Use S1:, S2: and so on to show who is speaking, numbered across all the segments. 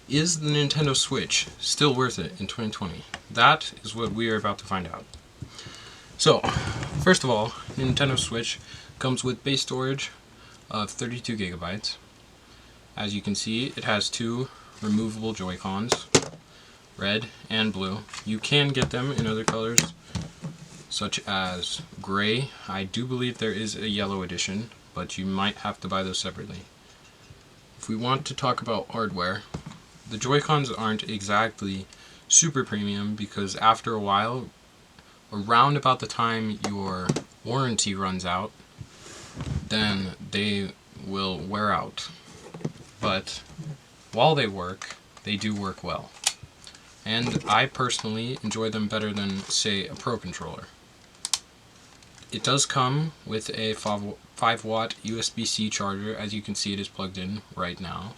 S1: Is the Nintendo Switch still worth it in 2020? That is what we are about to find out. So, first of all, Nintendo Switch comes with base storage of 32 gigabytes. As you can see, it has two removable Joy-Cons, red and blue. You can get them in other colors, such as gray. I do believe there is a yellow edition, but you might have to buy those separately. If we want to talk about hardware, the Joy-Cons aren't exactly super premium because after a while, around about the time your warranty runs out, then they will wear out. But while they work, they do work well. And I personally enjoy them better than, say, a Pro Controller. It does come with a 5-watt USB-C charger, as you can see it is plugged in right now.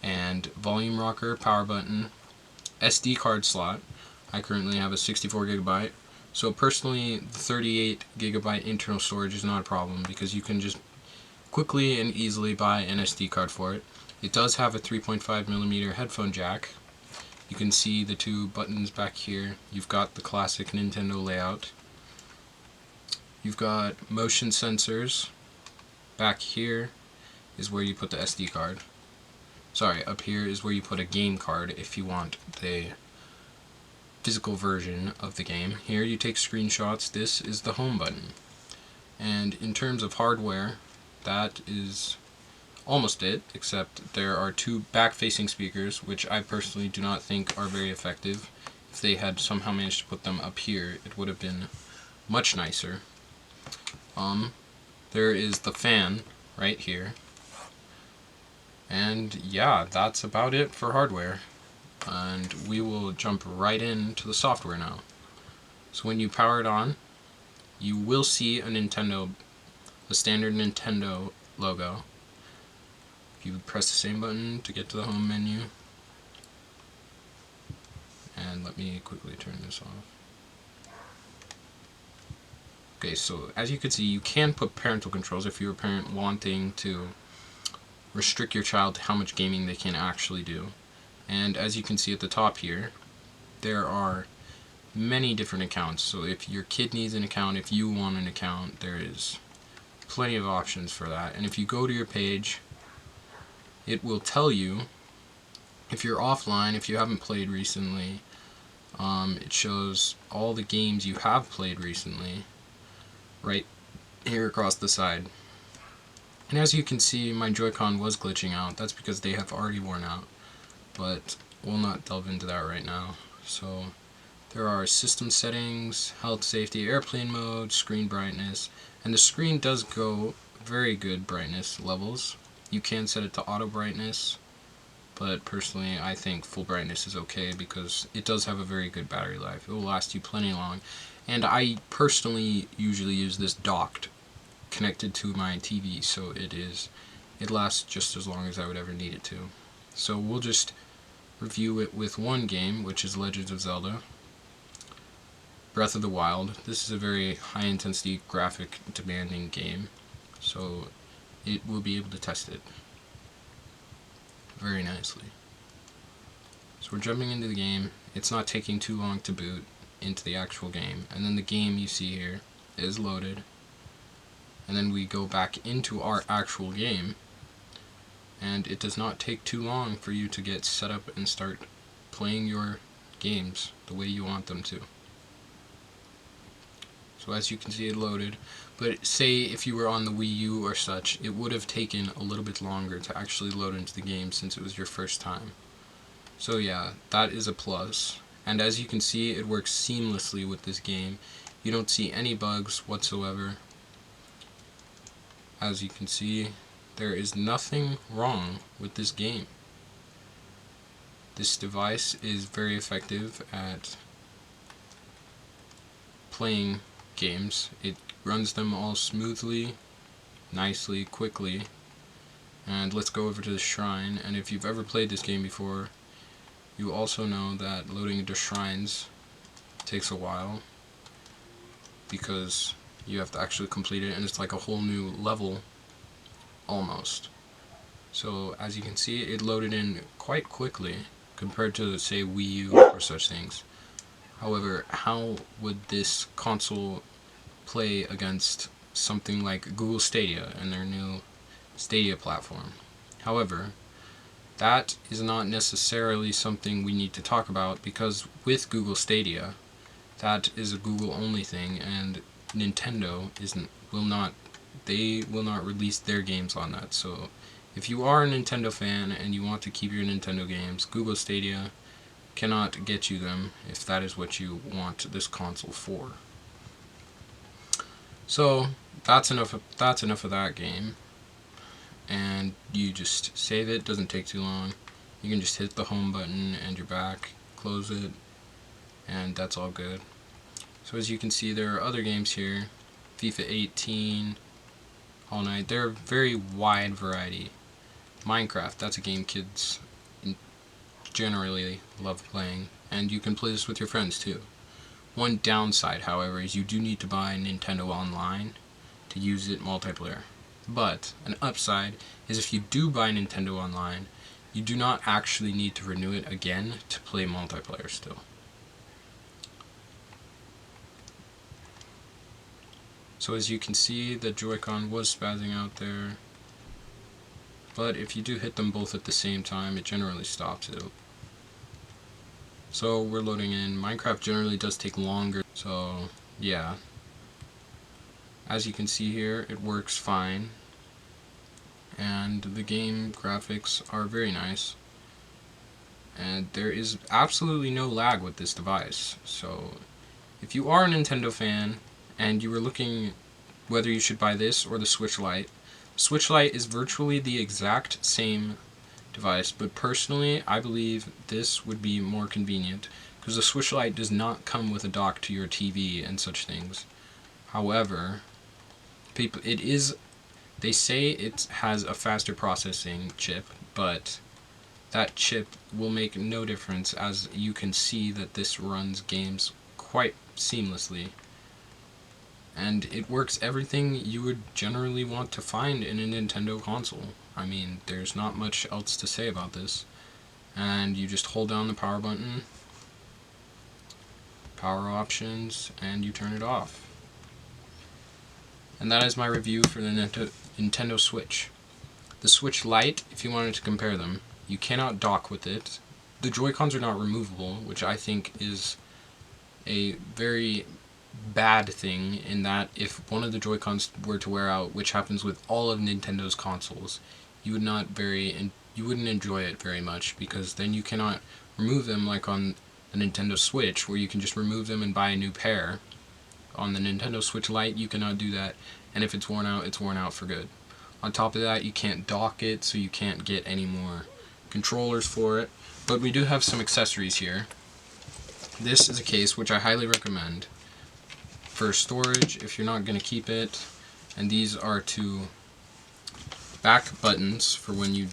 S1: And volume rocker, power button, SD card slot. I currently have a 64 gigabyte. So personally, the 38 gigabyte internal storage is not a problem because you can just quickly and easily buy an SD card for it. It does have a 3.5mm headphone jack. You can see the two buttons back here. You've got the classic Nintendo layout. You've got motion sensors. Back here is where you put the SD card. Sorry, up here is where you put a game card if you want the physical version of the game. Here you take screenshots. This is the home button. And in terms of hardware, that is almost it, except there are two back-facing speakers, which I personally do not think are very effective. If they had somehow managed to put them up here, it would have been much nicer. There is the fan right here. And yeah, that's about it for hardware. And we will jump right into the software now. So when you power it on, you will see a standard Nintendo logo. If you press the same button to get to the home menu. And let me quickly turn this off. Okay, so as you can see, you can put parental controls if you're a parent wanting to restrict your child to how much gaming they can actually do. And as you can see at the top here, there are many different accounts. So if your kid needs an account, if you want an account, there is plenty of options for that. And if you go to your page, it will tell you if you're offline, if you haven't played recently. It shows all the games you have played recently right here across the side. And as you can see, my Joy-Con was glitching out. That's because they have already worn out, but we'll not delve into that right now. So there are system settings, health, safety, airplane mode, screen brightness, and the screen does go very good brightness levels. You can set it to auto brightness, but personally I think full brightness is okay because it does have a very good battery life. It will last you plenty long. And I personally usually use this docked, connected to my TV, so it lasts just as long as I would ever need it to. So we'll just review it with one game, which is Legend of Zelda Breath of the Wild. This is a very high intensity graphic demanding game, so it will be able to test it very nicely. So we're jumping into the game. It's not taking too long to boot into the actual game, and then the game you see here is loaded, and then we go back into our actual game, and it does not take too long for you to get set up and start playing your games the way you want them to. So as you can see, it loaded, but say if you were on the Wii U or such, it would have taken a little bit longer to actually load into the game since it was your first time. So yeah, that is a plus. And as you can see, it works seamlessly with this game. You don't see any bugs whatsoever. As you can see, there is nothing wrong with this game. This device is very effective at playing games. It runs them all smoothly, nicely, quickly. And let's go over to the shrine. And if you've ever played this game before, you also know that loading into shrines takes a while because you have to actually complete it, and it's like a whole new level almost. So as you can see, it loaded in quite quickly compared to, say, Wii U or such things. However, how would this console play against something like Google Stadia and their new Stadia platform? However, that is not necessarily something we need to talk about, because with Google Stadia, that is a Google only thing, and Nintendo will not release their games on that. So if you are a Nintendo fan and you want to keep your Nintendo games, Google Stadia cannot get you them if that is what you want this console for. So that's enough of that game, and you just save it. Doesn't take too long. You can just hit the home button and you're back, close it, and that's all good. So as you can see, there are other games here. FIFA 18, All Night. They're a very wide variety. Minecraft, that's a game kids generally love playing, and you can play this with your friends too. One downside, however, is you do need to buy Nintendo Online to use it multiplayer. But an upside is if you do buy Nintendo Online, you do not actually need to renew it again to play multiplayer still. So as you can see, the Joy-Con was spazzing out there, but if you do hit them both at the same time, it generally stops it. So we're loading in. Minecraft generally does take longer, so yeah. As you can see here, it works fine, and the game graphics are very nice, and there is absolutely no lag with this device. So if you are a Nintendo fan and you were looking whether you should buy this or the Switch Lite, Switch Lite is virtually the exact same device, but personally I believe this would be more convenient because the Switch Lite does not come with a dock to your TV and such things. However, they say it has a faster processing chip, but that chip will make no difference, as you can see that this runs games quite seamlessly. And it works everything you would generally want to find in a Nintendo console. I mean, there's not much else to say about this. And you just hold down the power button, power options, and you turn it off. And that is my review for the Nintendo Switch. The Switch Lite, if you wanted to compare them, you cannot dock with it. The Joy-Cons are not removable, which I think is a very bad thing, in that if one of the Joy-Cons were to wear out, which happens with all of Nintendo's consoles, you wouldn't enjoy it very much, because then you cannot remove them like on the Nintendo Switch, where you can just remove them and buy a new pair. On the Nintendo Switch Lite, you cannot do that, and if it's worn out, it's worn out for good. On top of that, you can't dock it, so you can't get any more controllers for it, but we do have some accessories here. This is a case which I highly recommend for storage if you're not going to keep it, and these are two back buttons for when you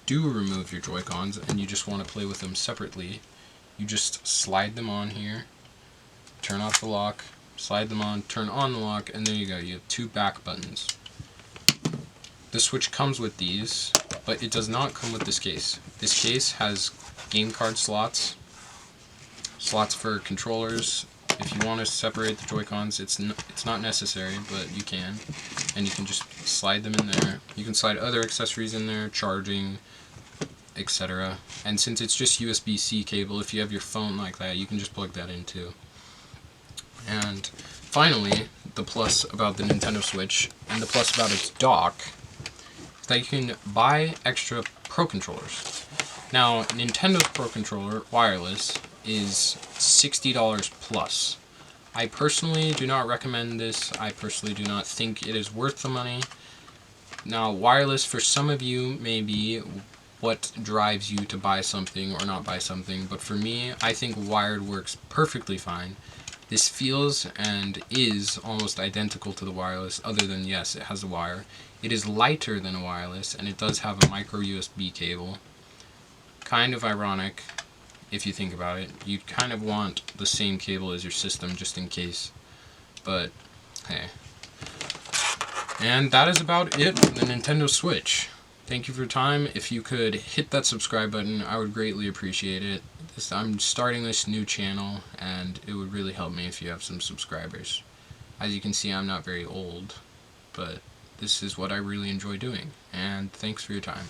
S1: do remove your Joy-Cons and you just want to play with them separately. You just slide them on here, turn off the lock, slide them on, turn on the lock, and there you go. You have two back buttons. The Switch comes with these, but it does not come with this case. This case has game card slots for controllers. If you want to separate the Joy-Cons, it's not necessary, but you can. And you can just slide them in there. You can slide other accessories in there, charging, etc. And since it's just USB-C cable, if you have your phone like that, you can just plug that in too. And finally, the plus about the Nintendo Switch, and the plus about its dock, is that you can buy extra Pro Controllers. Now, Nintendo's Pro Controller, wireless, is $60 plus. I personally do not recommend this. I personally do not think it is worth the money. Now, wireless for some of you may be what drives you to buy something or not buy something, but for me, I think wired works perfectly fine. This feels and is almost identical to the wireless, other than, yes, it has a wire. It is lighter than a wireless, and it does have a micro USB cable. Kind of ironic, if you think about it. You'd kind of want the same cable as your system, just in case. But, hey. And that is about it for the Nintendo Switch. Thank you for your time. If you could hit that subscribe button, I would greatly appreciate it. I'm starting this new channel, and it would really help me if you have some subscribers. As you can see, I'm not very old, but this is what I really enjoy doing, and thanks for your time.